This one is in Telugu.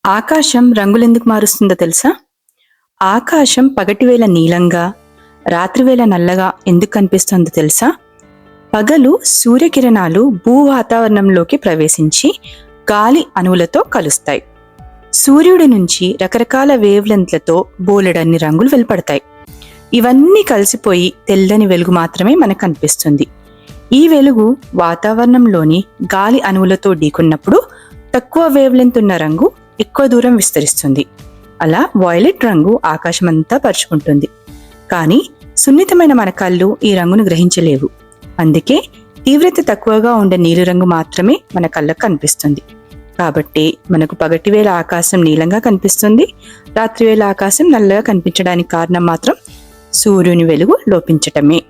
ఆకాశం రంగులెందుకు మారుస్తుందో తెలుసా? ఆకాశం పగటివేళ నీలంగా, రాత్రివేళ నల్లగా ఎందుకు కనిపిస్తుందో తెలుసా? పగలు సూర్యకిరణాలు భూవాతావరణంలోకి ప్రవేశించి గాలి అణువులతో కలుస్తాయి. సూర్యుడి నుంచి రకరకాల వేవ్లెంత్లతో బోలెడన్ని రంగులు వెలువడతాయి. ఇవన్నీ కలిసిపోయి తెల్లని వెలుగు మాత్రమే మనకు కనిపిస్తుంది. ఈ వెలుగు వాతావరణంలోని గాలి అణువులతో ఢీకొన్నప్పుడు తక్కువ వేవ్లెంత్ ఉన్న రంగు ఎక్కువ దూరం విస్తరిస్తుంది. అలా వాయిలెట్ రంగు ఆకాశమంతా పరుచుకుంటుంది. కానీ సున్నితమైన మన కళ్ళు ఈ రంగును గ్రహించలేవు. అందుకే తీవ్రత తక్కువగా ఉండే నీలిరంగు మాత్రమే మన కళ్ళకు కనిపిస్తుంది. కాబట్టి మనకు పగటివేళ ఆకాశం నీలంగా కనిపిస్తుంది, రాత్రివేళ ఆకాశం నల్లగా కనిపించడానికి కారణం మాత్రం సూర్యుని వెలుగు లోపించటమే.